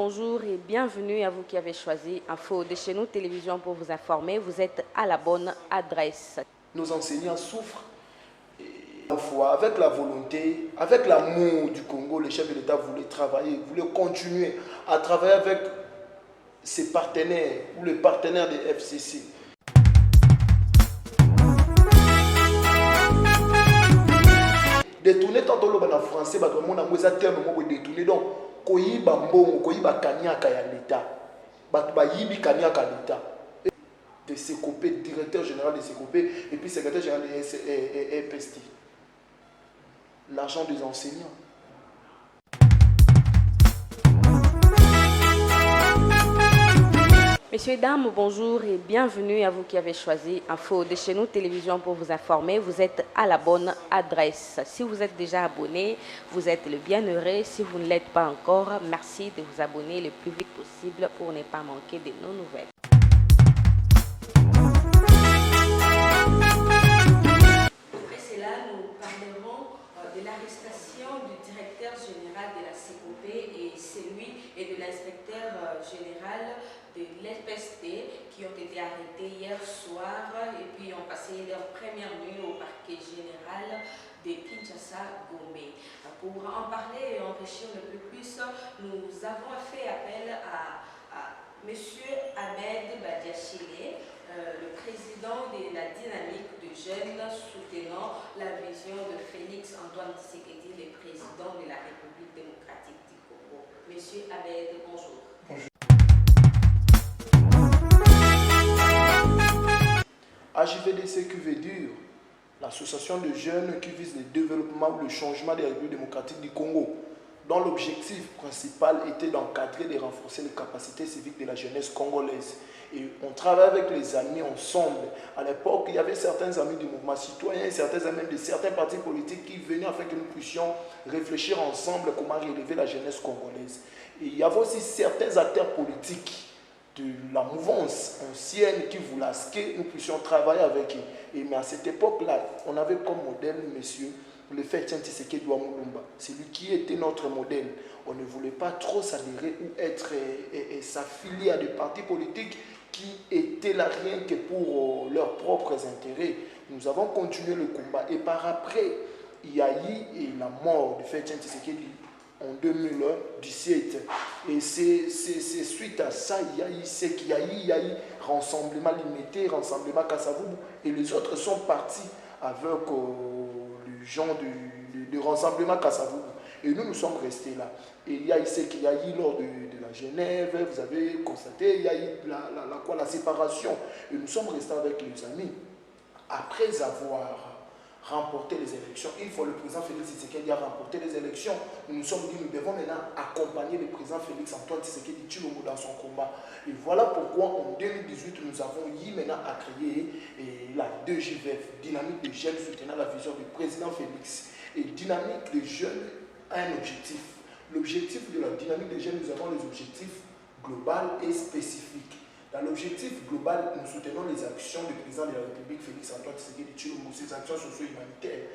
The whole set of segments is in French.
bonjour et bienvenue à vous qui avez choisi Info de chez nous Télévision pour vous informer. Vous êtes à la bonne adresse. Nos enseignants souffrent. Avec la volonté, avec l'amour du Congo, le chef de l'État voulait travailler, voulait continuer à travailler avec ses partenaires ou les partenaires des FCC. Détourner tantôt le en français, bah tout le monde a besoin de terme pour détourner donc koyiba mbongo, koyiba kanyaka ya l'État, bah bah yibi kanyaka l'État. De Secopé, directeur général de Secopé et puis secrétaire général de EPST. L'argent des enseignants. Messieurs et dames, bonjour et bienvenue à vous qui avez choisi Info de chez nous Télévision pour vous informer. Vous êtes à la bonne adresse. Si vous êtes déjà abonné, vous êtes le bienheureux. Si vous ne l'êtes pas encore, merci de vous abonner le plus vite possible pour ne pas manquer de nos nouvelles. Après cela, nous parlerons de l'arrestation du directeur général de la Secopé et de l'inspecteur général de l'EPST qui ont été arrêtés hier soir et puis ont passé leur première nuit au parquet général de Kinshasa-Gombe. Pour en parler et enrichir le plus, nous avons fait appel à M. Ahmed Badiachile, le président de la dynamique de jeunes soutenant la vision de Félix Antoine Tshisekedi, le président de la République démocratique du Congo. Monsieur Ahmed, bonjour. Bonjour. AJVDC qui veut dire l'association de jeunes qui vise le développement ou le changement de la République démocratique du Congo, dont l'objectif principal était d'encadrer et de renforcer les capacités civiques de la jeunesse congolaise. Et on travaille avec les amis ensemble. À l'époque, il y avait certains amis du mouvement citoyen, certains amis de certains partis politiques qui venaient afin que nous puissions réfléchir ensemble comment relever la jeunesse congolaise. Et il y avait aussi certains acteurs politiques de la mouvance ancienne qui voulait que nous puissions travailler avec eux. Mais à cette époque-là, on avait comme modèle, monsieur, le fait Tshisekedi Mulumba. C'est lui qui était notre modèle. On ne voulait pas trop s'adhérer ou être s'affilier à des partis politiques qui étaient là rien que pour leurs propres intérêts. Nous avons continué le combat. Et par après, il y a eu la mort de Félix Tshisekedi en 2017. Et c'est suite à ça, il y a eu Rassemblement Limité, Rassemblement Kasavubu, et les autres sont partis avec le genre de Rassemblement Kasavubu. Et nous sommes restés là. Et il y a eu ce qu'il y a eu lors de la Genève, vous avez constaté, il y a eu la séparation. Et nous sommes restés avec les amis. Après avoir remporter les élections. Une fois le président Félix Tshisekedi a remporté les élections, nous nous sommes dit que nous devons maintenant accompagner le président Félix Antoine Tshisekedi Tshilombo dans son combat. Et voilà pourquoi en 2018, nous avons eu maintenant à créer la 2JVF, Dynamique des jeunes soutenant la vision du président Félix. Et Dynamique des jeunes a un objectif. L'objectif de la Dynamique des jeunes, nous avons les objectifs globaux et spécifiques. Dans l'objectif global, nous soutenons les actions du président de la République, Félix Antoine Tshisekedi Tshilombo, ses actions socio-humanitaires.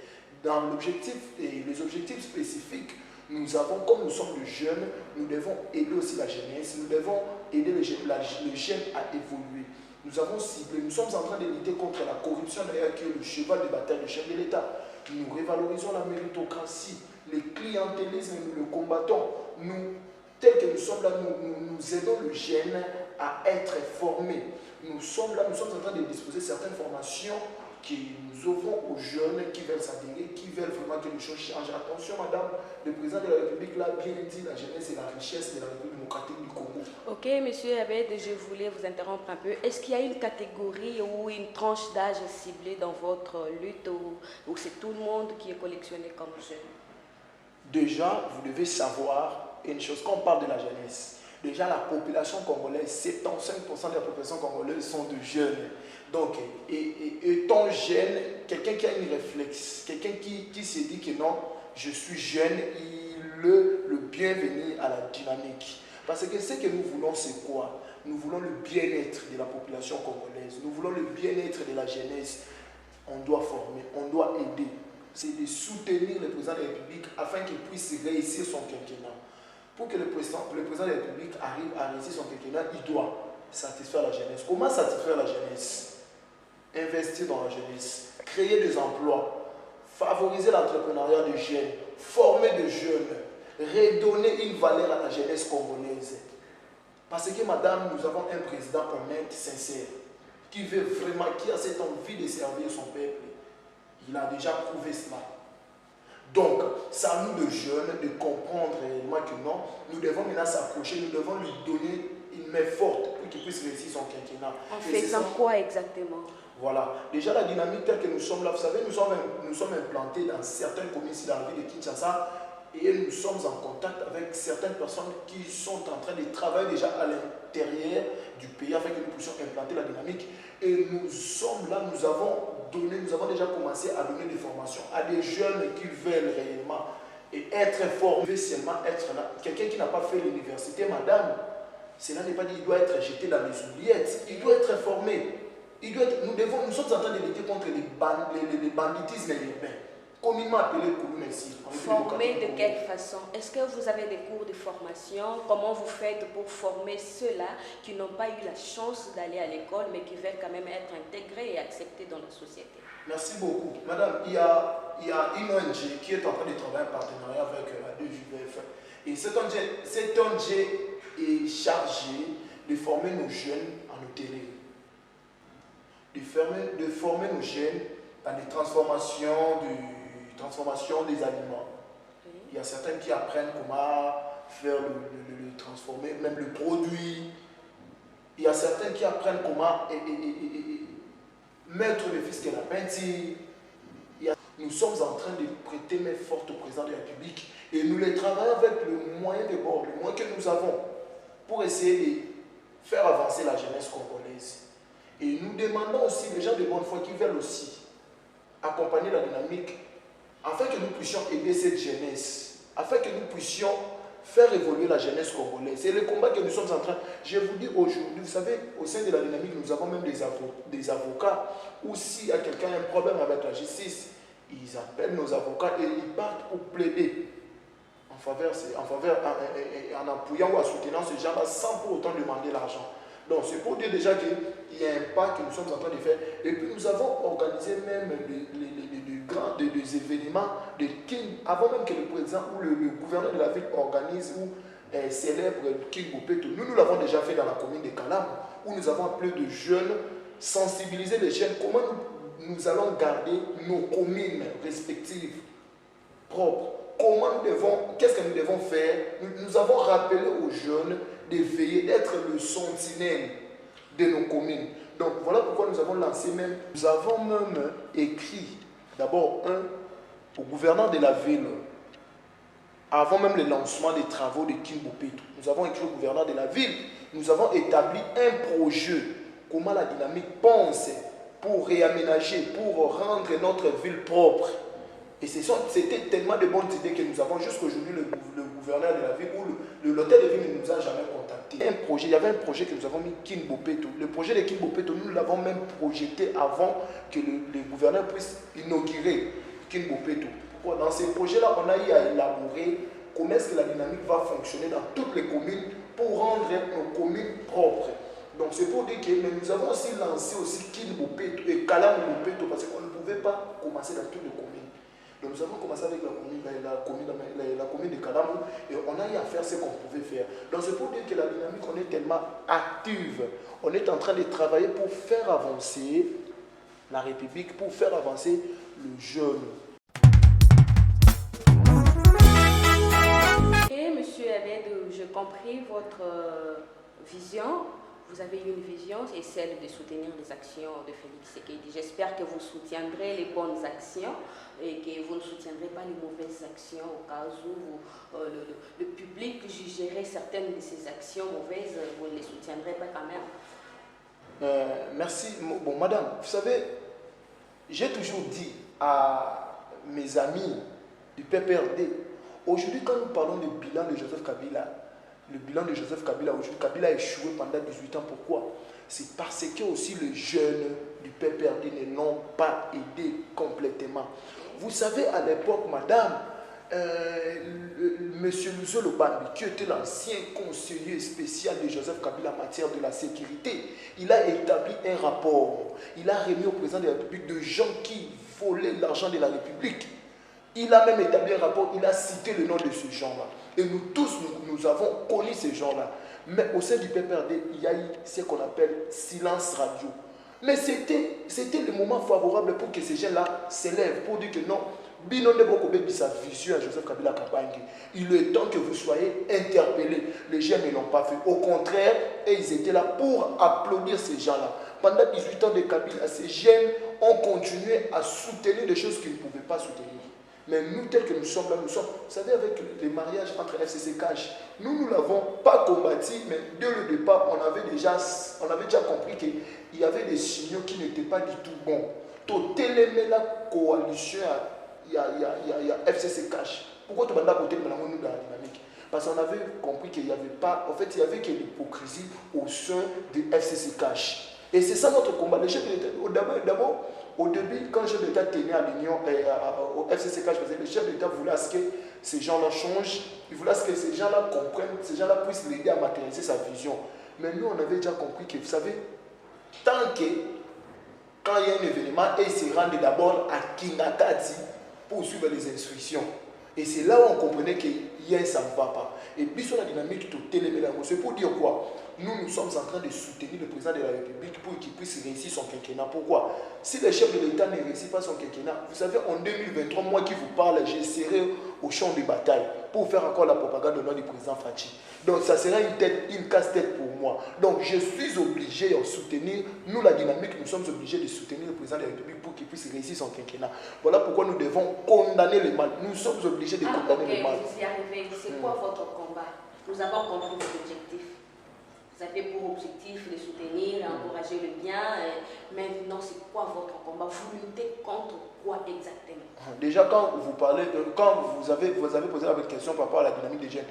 Dans l'objectif et les objectifs spécifiques, nous avons, comme nous sommes des jeunes, nous devons aider aussi la jeunesse, nous devons aider les jeunes à évoluer. Nous avons ciblé, nous sommes en train de lutter contre la corruption, d'ailleurs, qui est le cheval de bataille du chef de l'État. Nous révalorisons la méritocratie, le clientélisme, nous le combattons. Tel que nous sommes là, nous aidons le jeune à être formé. Nous sommes là, nous sommes en train de disposer certaines formations qui nous ouvrons aux jeunes qui veulent s'adhérer, qui veulent vraiment que les choses changent. Attention, madame, le président de la République l'a bien dit, la jeunesse et la richesse de la République démocratique du Congo. Ok, monsieur Abed, je voulais vous interrompre un peu. Est-ce qu'il y a une catégorie ou une tranche d'âge ciblée dans votre lutte ou c'est tout le monde qui est collectionné comme jeune? Déjà, vous devez savoir une chose, quand on parle de la jeunesse, déjà la population congolaise, 75% de la population congolaise sont de jeunes. Donc, étant jeune, quelqu'un qui a une réflexe, quelqu'un qui se dit que non, je suis jeune, il est le bienvenu à la dynamique. Parce que ce que nous voulons, c'est quoi? Nous voulons le bien-être de la population congolaise, nous voulons le bien-être de la jeunesse. On doit former, on doit aider. C'est de soutenir le président de la République afin qu'il puisse réussir son quinquennat. pour que le président de la République arrive à réussir son quinquennat, il doit satisfaire la jeunesse. Comment satisfaire la jeunesse? Investir dans la jeunesse, créer des emplois, favoriser l'entrepreneuriat des jeunes, former des jeunes, redonner une valeur à la jeunesse congolaise. Parce que, madame, nous avons un président honnête, sincère, qui veut vraiment, qui a cette envie de servir son peuple. Il a déjà prouvé cela. Donc, c'est à nous de jeunes de comprendre réellement que non, nous devons maintenant s'approcher, nous devons lui donner une main forte pour qu'il puisse réussir son quinquennat. En faisant quoi exactement? Voilà. Déjà, la dynamique telle que nous sommes là, vous savez, nous sommes implantés dans certaines communes ici dans la ville de Kinshasa et nous sommes en contact avec certaines personnes qui sont en train de travailler déjà à l'intérieur du pays afin que nous puissions implanter la dynamique. Et nous sommes là, nous avons déjà commencé à donner des formations à des jeunes qui veulent réellement et être formés, seulement être là. Quelqu'un qui n'a pas fait l'université, madame, cela n'est pas dit qu'il doit être jeté dans les oubliettes, il doit être formé. Nous sommes en train de lutter contre les banditismes urbains, communément appelé Koulou-Messi. Formé de quelle façon? Est-ce que vous avez des cours de formation? Comment vous faites pour former ceux-là qui n'ont pas eu la chance d'aller à l'école, mais qui veulent quand même être intégrés et acceptés dans la société? Merci beaucoup. Madame, il y a une ONG qui est en train de travailler en partenariat avec la DJVF. Et cette ONG est chargée de former nos jeunes en hôtellerie. De former nos jeunes dans les transformations des aliments. Oui. Il y a certains qui apprennent comment faire le transformer, même le produit. Il y a certains qui apprennent comment mettre le fisc et la peinture. Nous sommes en train de prêter main forte au président de la République et nous les travaillons avec le moyen de bord, le moyen que nous avons pour essayer de faire avancer la jeunesse congolaise. Et nous demandons aussi les gens de bonne foi qui veulent aussi accompagner la dynamique afin que nous puissions aider cette jeunesse, afin que nous puissions faire évoluer la jeunesse congolaise. C'est le combat que nous sommes en train. Je vous dis aujourd'hui, vous savez, au sein de la dynamique, nous avons même des avocats où s'il y a quelqu'un a un problème avec la justice, ils appellent nos avocats et ils partent pour plaider en appuyant ou en soutenant ce genre-là sans pour autant demander l'argent. Donc, c'est pour dire déjà qu'il y a un pas que nous sommes en train de faire. Et puis, nous avons organisé même des événements de King, avant même que le président ou le gouverneur de la ville organise ou célèbre King Bopeto. Nous l'avons déjà fait dans la commune de Kalam, où nous avons appelé de jeunes, sensibiliser les jeunes, comment nous allons garder nos communes respectives propres. Qu'est-ce que nous devons faire? Nous avons rappelé aux jeunes de veiller, d'être le sentinelle de nos communes. Donc voilà pourquoi nous avons lancé même, nous avons même écrit d'abord au gouverneur de la ville, avant même le lancement des travaux de King Bopeto. Nous avons écrit au gouverneur de la ville, nous avons établi un projet, comment la dynamique pense pour réaménager, pour rendre notre ville propre. Et c'était tellement de bonnes idées que nous avons jusqu'aujourd'hui le gouverneur de la ville ou l'hôtel de ville ne nous a jamais contacté. Il y avait un projet que nous avons mis King Bopeto. Le projet de King Bopeto, nous l'avons même projeté avant que le gouverneur puisse inaugurer King Bopeto. Pourquoi? Dans ces projets-là, on a eu à élaborer comment est-ce que la dynamique va fonctionner dans toutes les communes pour rendre nos communes propres. Donc c'est pour dire que nous avons aussi lancé King Bopeto et Kalam Bopeto parce qu'on ne pouvait pas commencer dans toutes les communes. Donc nous avons commencé avec la commune de Kalamou et on a eu à faire ce qu'on pouvait faire. Donc c'est pour dire que la dynamique, on est tellement active. On est en train de travailler pour faire avancer la République, pour faire avancer le jeune. Et monsieur Abed, j'ai compris votre vision. Vous avez une vision, c'est celle de soutenir les actions de Félix Tshisekedi. J'espère que vous soutiendrez les bonnes actions et que vous ne soutiendrez pas les mauvaises actions au cas où le public jugerait certaines de ces actions mauvaises, vous ne les soutiendrez pas quand même. Merci. Bon, madame, vous savez, j'ai toujours dit à mes amis du PPRD, aujourd'hui quand nous parlons du bilan de Joseph Kabila, le bilan de Joseph Kabila, aujourd'hui, Kabila a échoué pendant 18 ans. Pourquoi? C'est parce que aussi les jeunes du PPRD ne l'ont pas aidé complètement. Vous savez, à l'époque, madame, Monsieur Luzo Lobambi, qui était l'ancien conseiller spécial de Joseph Kabila en matière de la sécurité, il a établi un rapport. Il a remis au président de la République de gens qui volaient l'argent de la République. Il a même établi un rapport, il a cité le nom de ces gens-là. Et nous tous, nous avons connu ces gens-là. Mais au sein du PPRD, il y a eu ce qu'on appelle silence radio. Mais c'était le moment favorable pour que ces gens-là s'élèvent, pour dire que non, Bino Nebokobe sa vision à Joseph Kabila Kabange. Il est temps que vous soyez interpellés. Les jeunes ne l'ont pas fait. Au contraire, et ils étaient là pour applaudir ces gens-là. Pendant 18 ans de Kabila, ces jeunes ont continué à soutenir des choses qu'ils ne pouvaient pas soutenir. Mais nous, tels que nous sommes là, nous sommes, vous savez, avec les mariages entre FCC Cash, nous ne l'avons pas combattu, mais dès le départ, on avait déjà compris qu'il y avait des signaux qui n'étaient pas du tout bons. Tout la coalition, il y a FCC Cash. Pourquoi tu m'as côté de la dynamique? Parce qu'on avait compris qu'il n'y avait pas, en fait, il y avait que l'hypocrisie au sein de FCC Cash. Et c'est ça notre combat. Les chefs de l'État, d'abord, au début, quand le chef d'État tenait à l'Union, au FCC Cash, le chef d'État voulait que ces gens-là changent, il voulait que ces gens-là comprennent, ces gens-là puissent l'aider à matérialiser sa vision. Mais nous, on avait déjà compris que, vous savez, tant que, quand il y a un événement, ils se rendent d'abord à Kinakati pour suivre les instructions. Et c'est là où on comprenait qu'il y a un ça ne va pas. Et puis sur la dynamique totale, c'est pour dire quoi? Nous sommes en train de soutenir le président de la République pour qu'il puisse réussir son quinquennat. Pourquoi? Si le chef de l'État ne réussit pas son quinquennat, vous savez, en 2023, moi qui vous parle, j'ai serré au champ de bataille pour faire encore la propagande au nom du président Fachi. Donc ça sera une casse-tête pour moi. Donc je suis obligé de soutenir, nous la dynamique, nous sommes obligés de soutenir le président de la République pour qu'il puisse réussir son quinquennat. Voilà pourquoi nous devons condamner le mal. Nous sommes obligés de condamner le mal. Vous y arrivez. C'est quoi votre combat? Nous avons compris votre objectif. Vous avez pour objectif de soutenir, d'encourager le bien. Maintenant, c'est quoi votre combat? Vous luttez contre quoi exactement? Déjà, quand vous parlez, quand vous avez posé la question par rapport à la dynamique des jeunes,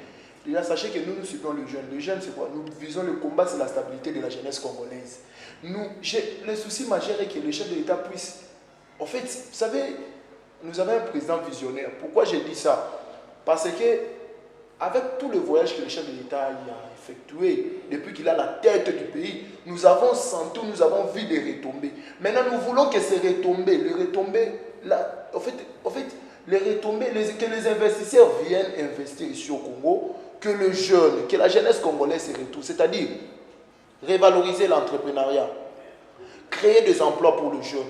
déjà, sachez que nous soutenons le jeune. Le jeune, c'est quoi? Nous visons le combat, c'est la stabilité de la jeunesse congolaise. Le souci majeur est que le chef de l'État puisse... En fait, vous savez, nous avons un président visionnaire. Pourquoi j'ai dit ça? Parce que, avec tout le voyage que le chef de l'État a effectué, depuis qu'il a la tête du pays, nous avons senti, nous avons vu des retombées. Maintenant, nous voulons que ces retombées, en fait, les retombées, que les investisseurs viennent investir ici au Congo, que le jeune, que la jeunesse congolaise se retrouve, c'est-à-dire revaloriser l'entrepreneuriat, créer des emplois pour le jeune,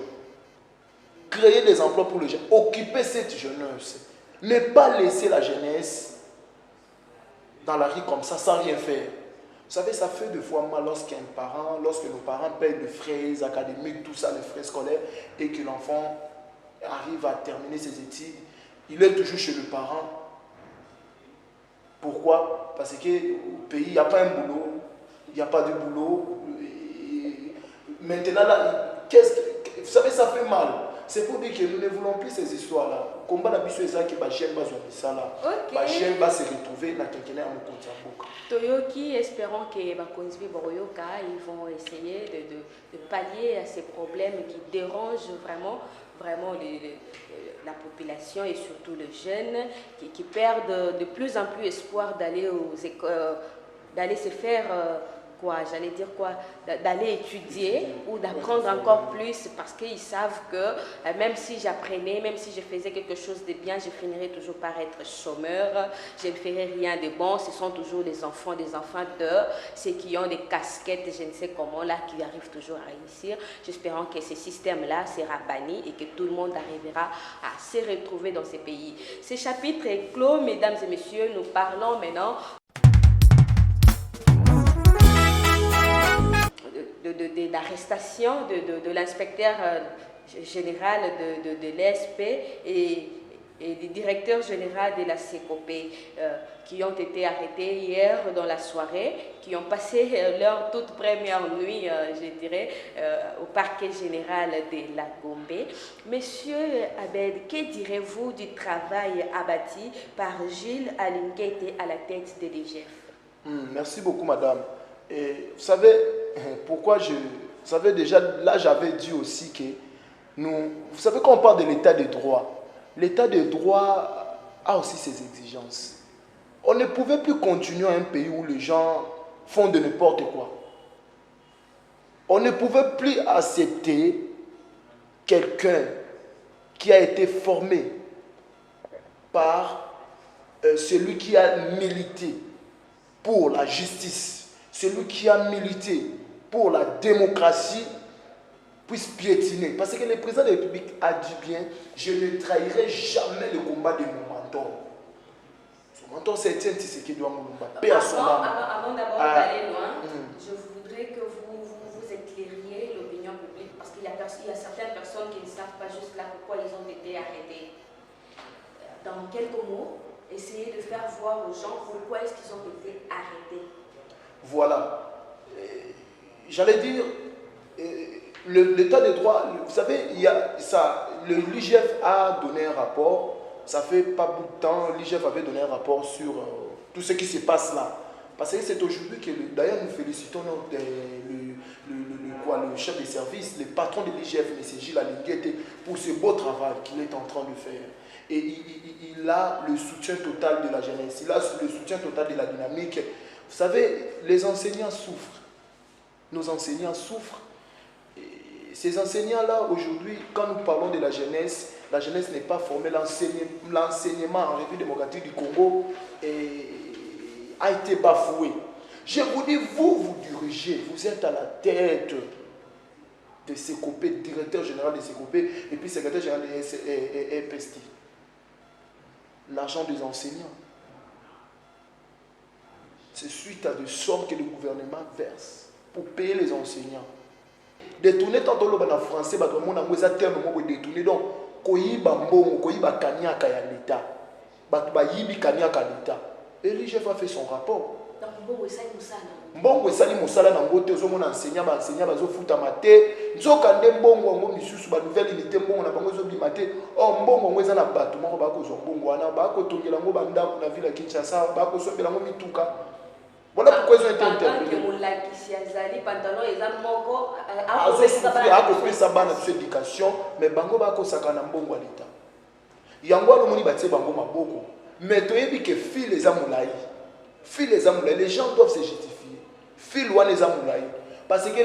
occuper cette jeunesse, ne pas laisser la jeunesse dans la rue comme ça, sans rien faire. Vous savez, ça fait deux fois mal lorsque nos parents payent les frais académiques, tout ça, les frais scolaires, et que l'enfant arrive à terminer ses études, il est toujours chez le parent. Pourquoi? Parce qu'au pays, il n'y a pas un boulot, il n'y a pas de boulot. Maintenant, là, vous savez, ça fait mal. C'est pour dire que nous ne voulons plus ces histoires-là. Combat la biso est que les jeunes vont se retrouver dans quelqu'un à Mokontiamboka. Toyoki, espérons que Bakonzibi Boroyoka, ils vont essayer de pallier à ces problèmes qui dérangent vraiment la population et surtout les jeunes qui perdent de plus en plus espoir d'aller aux écoles, d'aller se faire d'aller étudier ou d'apprendre encore plus parce qu'ils savent que même si j'apprenais, même si je faisais quelque chose de bien, je finirais toujours par être chômeur, je ne ferais rien de bon. Ce sont toujours des enfants de ceux qui ont des casquettes, je ne sais comment, là, qui arrivent toujours à réussir. J'espère que ce système-là sera banni et que tout le monde arrivera à se retrouver dans ces pays. Ce chapitre est clos, mesdames et messieurs. Nous parlons maintenant de l'arrestation de l'inspecteur général de l'ESP et du directeur général de la CECOP qui ont été arrêtés hier dans la soirée, qui ont passé leur toute première nuit, je dirais, au parquet général de la Gombe. Monsieur Abed, que direz-vous du travail abattu par Gilles Alingete à la tête de l'IGF? Merci beaucoup, madame. Et vous savez, vous savez déjà, là j'avais dit aussi que vous savez quand on parle de l'état de droit a aussi ses exigences. On ne pouvait plus continuer à un pays où les gens font de n'importe quoi. On ne pouvait plus accepter quelqu'un qui a été formé par celui qui a milité pour la justice, celui qui a milité pour la démocratie, puisse piétiner. Parce que le président de la République a dit bien, je ne trahirai jamais le combat de mon mentor. Son mentor, c'est Etienne Tshisekedi Lumumba. Avant d'abord d'aller loin, je voudrais que vous éclairiez l'opinion publique, parce qu'il y a certaines personnes qui ne savent pas juste là pourquoi ils ont été arrêtés. Dans quelques mots, essayez de faire voir aux gens pourquoi est-ce qu'ils ont été arrêtés. Voilà. J'allais dire, l'état de droit, vous savez, l'IGF a donné un rapport, ça fait pas beaucoup de temps, l'IGF avait donné un rapport sur tout ce qui se passe là. Parce que c'est aujourd'hui que, d'ailleurs, nous félicitons le chef de service, le patron de l'IGF, M. Gilles Alinguete, pour ce beau travail qu'il est en train de faire. Et il a le soutien total de la jeunesse, il a le soutien total de la dynamique. Vous savez, les enseignants souffrent. Nos enseignants souffrent. Et ces enseignants-là, aujourd'hui, quand nous parlons de la jeunesse n'est pas formée. L'enseignement en République démocratique du Congo a été bafoué. Je vous dis, vous dirigez, vous êtes à la tête de CECOPE, directeur général de CECOPE, et puis secrétaire général de EPST. L'argent des enseignants. C'est suite à des sommes que le gouvernement verse pour payer les enseignants. Détourner tantôt le français, tout le monde a un terme pour détourner. Donc, koyiba mbongo, koyiba kanyaka ya l'État. Ba yibi kanyaka l'État. Et l'IGF a fait son rapport. Donc, mbongo esali musala. Mbongo esali musala na ngote ozomona enseignant bazofuta mate. Nzokande mbongo ngo misusu ba nouvelle unité mbongo na bango ezobima te. Oh mbongo ngo eza na bato moko bakozwa mbongo wana bakotongela ngo bandako na ville ya Kinshasa, bakosombela ngo mituka. Voilà pourquoi ils ont été interpellés. Akopesa bana biso éducation, mais bango bakosaka na mbongo ya l'État. Yango wana moni batie bango maboko. Mais toyebi ke fil eza mulai. Fil eza mulai, les gens doivent se justifier. Fil wana eza mulai. Parce que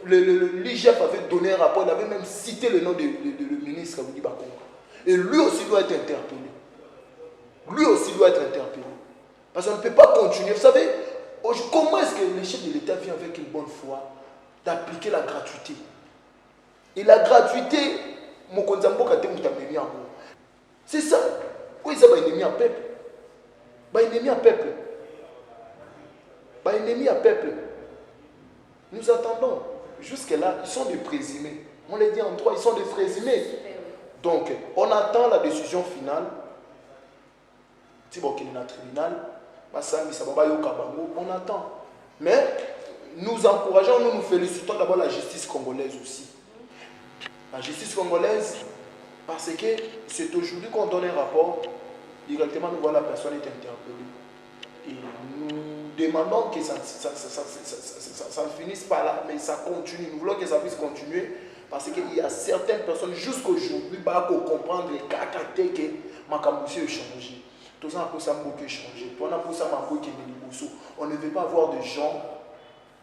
l'IGF avait donné un rapport, il avait même cité le nom du ministre Aboudi Bakonga. Et lui aussi doit être interpellé. Lui aussi doit être interpellé. Parce qu'on ne peut pas continuer. Vous savez, comment est-ce que le chef de l'État vient avec une bonne foi d'appliquer la gratuité? Et la gratuité, c'est ça. Où ils ont un ennemi à peuple? Un ennemi à peuple. Un ennemi à peuple. Nous attendons. Jusque-là, ils sont des présumés. On les dit en droit, ils sont des présumés. Donc, on attend la décision finale. Si on est dans le tribunal, on attend. Mais nous encourageons, nous félicitons d'abord la justice congolaise aussi. La justice congolaise, parce que c'est aujourd'hui qu'on donne un rapport, directement nous voyons la personne est interpellée. Et nous demandons que ça ne finisse pas là, mais ça continue. Nous voulons que ça puisse continuer, parce qu'il y a certaines personnes jusqu'aujourd'hui qui comprendre les cas que Makamboussi a changé. Tout ça pour ça changer. On ne veut pas avoir de gens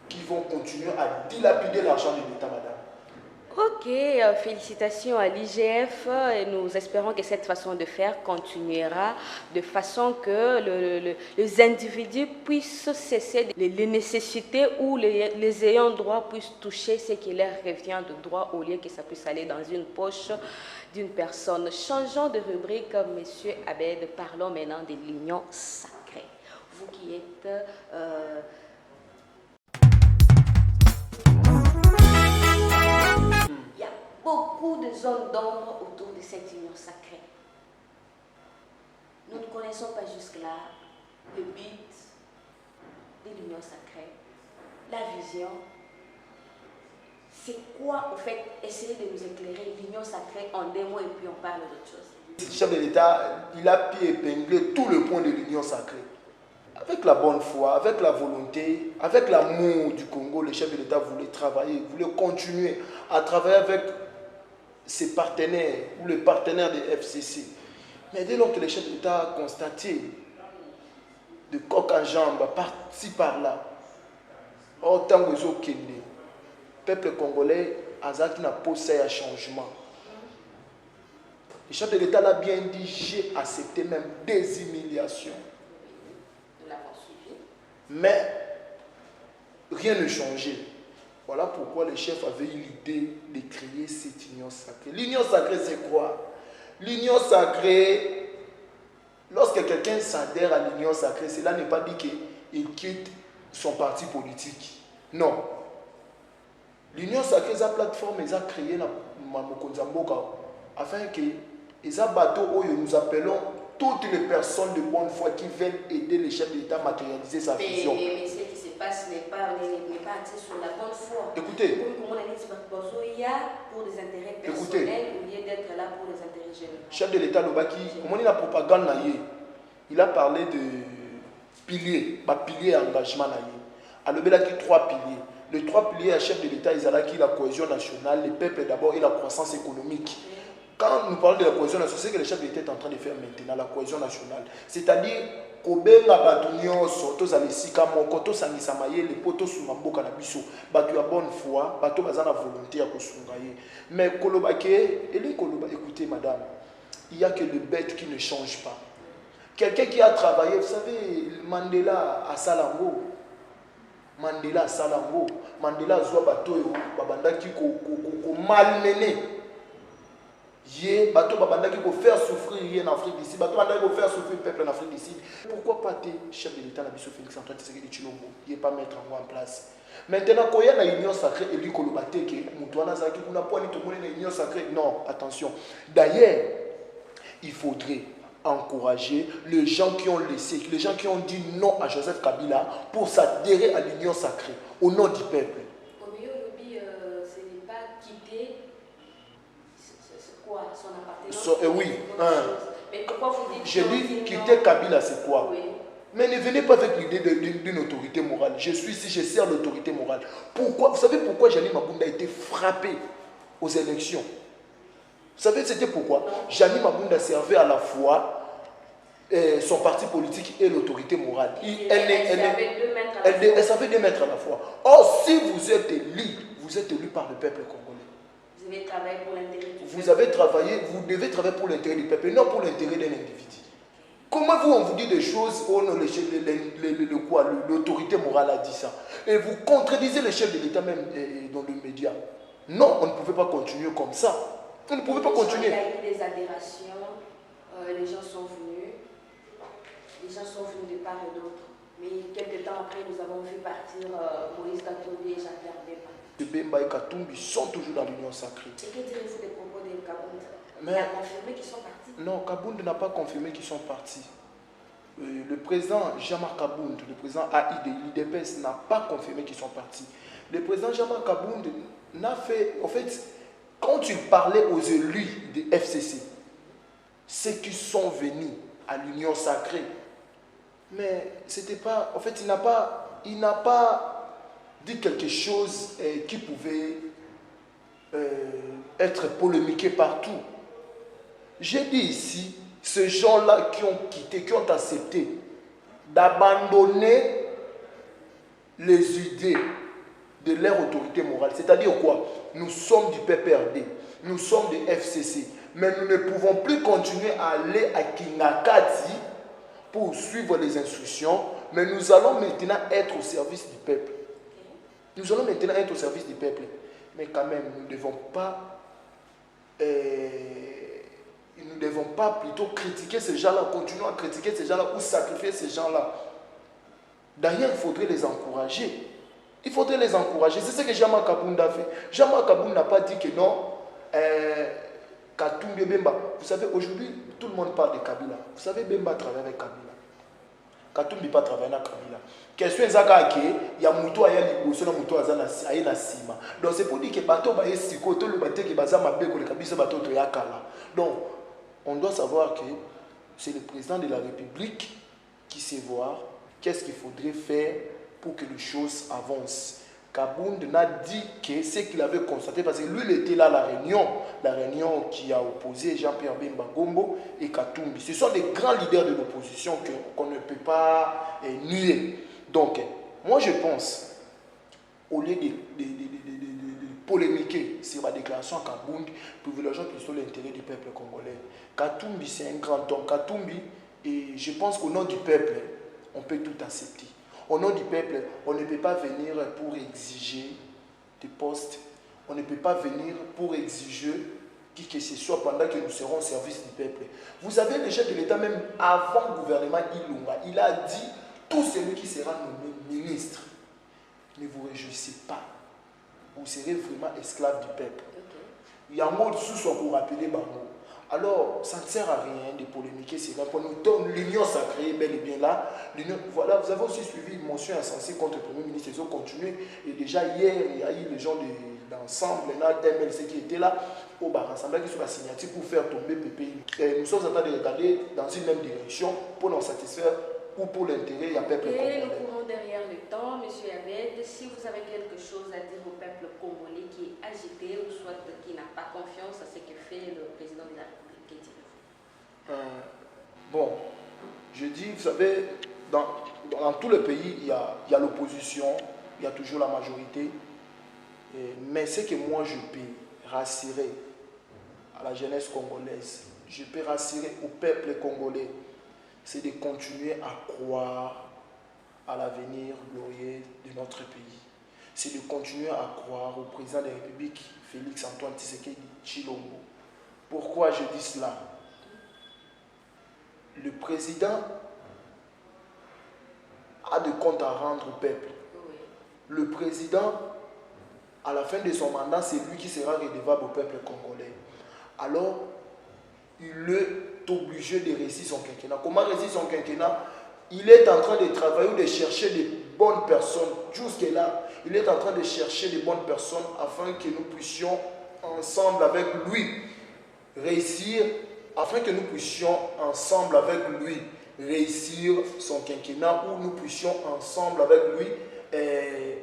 qui vont continuer à dilapider l'argent de l'État, madame. Ok, félicitations à l'IGF et nous espérons que cette façon de faire continuera de façon que les individus puissent cesser les nécessités ou les ayants droit puissent toucher ce qui leur revient de droit au lieu que ça puisse aller dans une poche d'une personne. Changeons de rubrique, Monsieur Abed, parlons maintenant de l'union sacrée. Vous qui êtes... il y a beaucoup de zones d'ombre autour de cette union sacrée. Nous ne connaissons pas jusque-là le but de l'union sacrée, la vision. C'est quoi, au fait, essayer de nous éclairer l'union sacrée en des mots et puis on parle d'autre chose. Le chef de l'État, il a pu épingler tout le point de l'union sacrée. Avec la bonne foi, avec la volonté, avec l'amour du Congo, le chef de l'État voulait travailler, voulait continuer à travailler avec ses partenaires ou les partenaires des FCC. Mais dès lors que les chefs d'État ont constaté de coq en jambe, par-ci par-là, autant que le peuple congolais a posé un changement. Le chef de l'État l'a bien dit, j'ai accepté même des humiliations. Mais rien ne changeait. Voilà pourquoi les chefs avaient eu l'idée de créer cette union sacrée. L'union sacrée, c'est quoi? L'union sacrée, lorsque quelqu'un s'adhère à l'union sacrée, cela n'est pas dit qu'il quitte son parti politique. Non. L'union sacrée, c'est la plateforme qu'ils ont créée afin que les bateaux où nous appelons toutes les personnes de bonne foi qui veulent aider les chefs d'État à matérialiser sa vision. Mais ce qui se passe n'est pas axé sur la bonne foi. Écoutez. Il y a pour des intérêts personnels au lieu d'être là pour les intérêts généraux. Chef de l'État, comment il a propagande, il a parlé de piliers, piliers engagement. Alors, il a dit 3 piliers. Les 3 piliers à chef de l'État, ils ont la cohésion nationale, le peuple d'abord et la croissance économique. Quand nous parlons de la cohésion nationale, c'est ce que le chef de l'État est en train de faire maintenant, la cohésion nationale. C'est-à-dire, kobenga batu nyonso tozala esika moko tosangisa mayele po tosunga mboka na biso batu ya bonne foi bato baza na volonté ya kosunga ye. Mais écoutez madame, il n'y a que le bête qui ne change pas. Quelqu'un qui a travaillé, vous savez, Mandela à Salango, Mandela zwa bato yo babandaki ko malmené. Yé, bateau babandaki ko faire souffrir en Afrique d'ici, bateau babandaki ko faire souffrir le peuple en Afrique d'ici. Pourquoi pas tes chefs de l'État na biso Félix Antoine Tshisekedi Tshilombo, il pas mettre en place. Maintenant quand il y a une union sacrée et lui kolobate que mutuana zaki kuna poni to mona une union sacrée, non, attention. D'ailleurs, il faudrait encourager les gens qui ont laissé, les gens qui ont dit non à Joseph Kabila pour s'adhérer à l'union sacrée au nom du peuple. Ce n'est pas quitter son appartenance. Oui. Mais pourquoi vous dites j'ai dit quitter Kabila, c'est quoi? Oui. Mais ne venez pas avec l'idée d'une autorité morale. Je suis ici, je sers l'autorité morale. Pourquoi? Vous savez pourquoi Janine Mabunda a été frappé aux élections? Vous savez c'était pourquoi? Janine Mabunda servait à la fois son parti politique et l'autorité morale. Elle savait 2 mètres à la fois. Or, si vous êtes élu par le peuple congolais. Vous avez travaillé pour l'intérêt du peuple. Vous devez travailler pour l'intérêt du peuple, non pour l'intérêt d'un individu. Comment on vous dit des choses, l'autorité morale a dit ça, et vous contredisez les chefs de l'État même dans le média. Non, on ne pouvait pas continuer comme ça. On ne pouvait pas continuer. Il y a eu des adhérations, les gens sont venus de part et d'autre. Mais quelques temps après, nous avons vu partir Moïse Katumbi et Jean-Pierre Bemba. Bemba et Katumbi sont toujours dans l'union sacrée. Et que direz-vous des propos de Kabound? Il a confirmé qu'ils sont partis? Non, Kabound n'a pas confirmé qu'ils sont partis. Le président Jean-Marc Kabound, le président AI de l'IDPS n'a pas confirmé qu'ils sont partis. Le président Jean-Marc Kabound n'a fait... En fait, quand il parlait aux élus de FCC, ceux qui sont venus à l'union sacrée, mais c'était pas... En fait, il n'a pas dit quelque chose qui pouvait être polémiqué partout. J'ai dit ici, ces gens-là qui ont quitté, qui ont accepté d'abandonner les idées de leur autorité morale. C'est-à-dire quoi? Nous sommes du PPRD, nous sommes du FCC, mais nous ne pouvons plus continuer à aller à Kingakati pour suivre les instructions, mais nous allons maintenant être au service du peuple. Nous allons maintenant être au service du peuple. Mais quand même, nous ne devons pas plutôt critiquer ces gens-là, continuer à critiquer ces gens-là ou sacrifier ces gens-là. D'ailleurs, il faudrait les encourager. Il faudrait les encourager. C'est ce que Jean-Marc Kabound a fait. Jean-Marc Kabound n'a pas dit que non, Katumbi Bemba. Vous savez, aujourd'hui, tout le monde parle de Kabila. Vous savez, Bemba travaille avec Kabila. Katumbi pas travailler avec Kabila. Question ezaka il y a muto aya liboso na muto azana aye na sima. Donc c'est pour dire que bato ba esiko to le baté que baza mabeko le kabisa bato to yakala. Donc on doit savoir que c'est le président de la République qui sait voir qu'est-ce qu'il faudrait faire pour que les choses avancent. Kabound n'a dit que ce qu'il avait constaté, parce que lui, il était là à la réunion qui a opposé Jean-Pierre Bemba Gombo et Katumbi. Ce sont des grands leaders de l'opposition qu'on ne peut pas nier. Donc, moi je pense, au lieu de polémiquer sur la déclaration à Kabound, privilégions plutôt l'intérêt du peuple congolais. Katumbi, c'est un grand homme. Katumbi, et je pense qu'au nom du peuple, on peut tout accepter. Au nom du peuple, on ne peut pas venir pour exiger des postes. On ne peut pas venir pour exiger qui que ce soit pendant que nous serons au service du peuple. Vous avez le chef de l'État, même avant le gouvernement Ilunga, il a dit, tout celui qui sera nommé ministre, ne vous réjouissez pas. Vous serez vraiment esclave du peuple. Il y a un mot sous pour rappeler Bango. Alors, ça ne sert à rien de polémiquer sur un point. L'union sacrée est bel et bien là. Voilà, vous avez aussi suivi une motion insensée contre le Premier ministre. Ils ont continué. Et déjà hier, il y a eu les gens d'ensemble, MLC qui étaient là, au bar ensemble, qui sont la signature pour faire tomber PPI. Et nous sommes en train de regarder dans une même direction pour nous satisfaire ou pour l'intérêt, il y a peuple congolais. Et nous courons derrière le temps, M. Abed. Si vous avez quelque chose à dire au peuple congolais qui est agité ou soit qui n'a pas confiance à ce que fait le président de la République, que dites-vous? Bon, je dis, vous savez, dans tout le pays, il y a l'opposition, il y a toujours la majorité. Mais ce que moi je peux rassurer à la jeunesse congolaise, je peux rassurer au peuple congolais, c'est de continuer à croire à l'avenir glorieux de notre pays. C'est de continuer à croire au président de la République, Félix Antoine Tshisekedi Tshilombo. Pourquoi je dis cela? Le président a des comptes à rendre au peuple. Le président, à la fin de son mandat, c'est lui qui sera redevable au peuple congolais. Alors, il est obligé de réussir son quinquennat. Comment réussir son quinquennat? Il est en train de travailler ou de chercher des bonnes personnes. Jusque-là, il est en train de chercher des bonnes personnes afin que nous puissions, ensemble avec lui, réussir, afin que nous puissions, ensemble avec lui, réussir son quinquennat, où nous puissions, ensemble avec lui,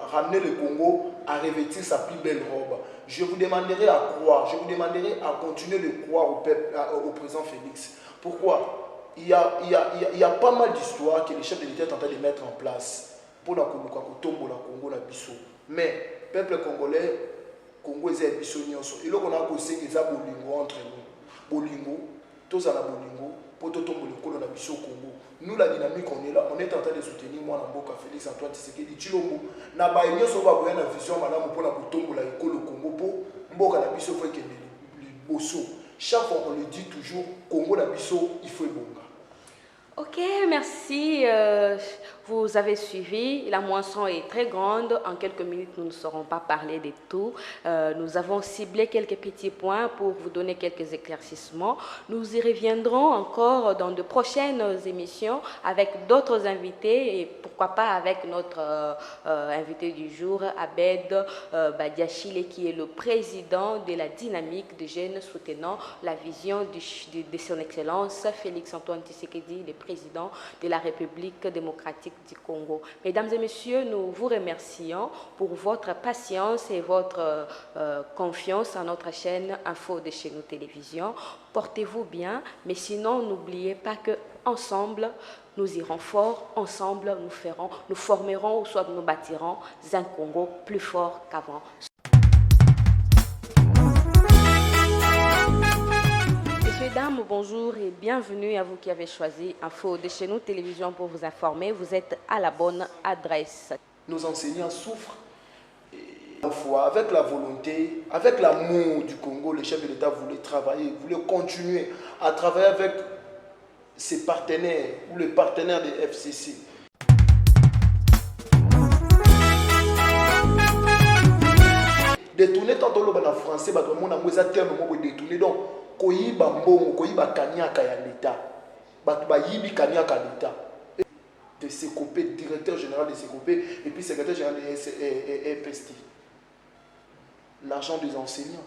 ramener le Congo à revêtir sa plus belle robe. Je vous demanderai à croire, je vous demanderai à continuer de croire au président Félix. Pourquoi? Il y a pas mal d'histoires que les chefs de l'État est en train de mettre en place pour la Congo, la Congo, la Bissau. Mais, peuple congolais, Congo est Bissau nyonso. Et là, on a causé que ça bolingo entre nous. Bolingo, tous à la bolingo, pour tout tomber le Congo, la Bissau Congo. Nous, la dynamique, on est là, on est en train de soutenir moi, Namboka, Félix Antoine Tshisekedi Tshilombo. Na ba enyo so ba boya na vision madame pour la Congo, la école Congo, pour Mboka la Bissau, faut que le bosso. Chaque fois, on le dit toujours, Congo, la Bissau, il faut bonga. Ok, merci. Vous avez suivi. La moisson est très grande. En quelques minutes, nous ne saurons pas parler de tout. Nous avons ciblé quelques petits points pour vous donner quelques éclaircissements. Nous y reviendrons encore dans de prochaines émissions avec d'autres invités et pourquoi pas avec notre invité du jour, Abed Badiachile, qui est le président de la dynamique des jeunes soutenant la vision de son Excellence Félix Antoine Tshisekedi, le président de la République démocratique du Congo. Mesdames et messieurs, nous vous remercions pour votre patience et votre confiance à notre chaîne Info de chez nous Télévision. Portez-vous bien, mais sinon n'oubliez pas que ensemble nous irons fort, ensemble nous formerons ou soit nous bâtirons un Congo plus fort qu'avant. Mesdames, bonjour et bienvenue à vous qui avez choisi Info de chez nous Télévision pour vous informer. Vous êtes à la bonne adresse. Nos enseignants souffrent à la fois avec la volonté, avec l'amour du Congo. Le chef de l'État voulait travailler, voulait continuer à travailler avec ses partenaires ou les partenaires des FCC. Détourner tantôt le en français, bah tout le monde a moins terme mot détourner donc koyiba mbongo koyiba kanyaka ya l'État, bah tu yibi kanyaka l'État. De Sekopé, directeur général de Sekopé et puis secrétaire général de EPST. L'argent des enseignants.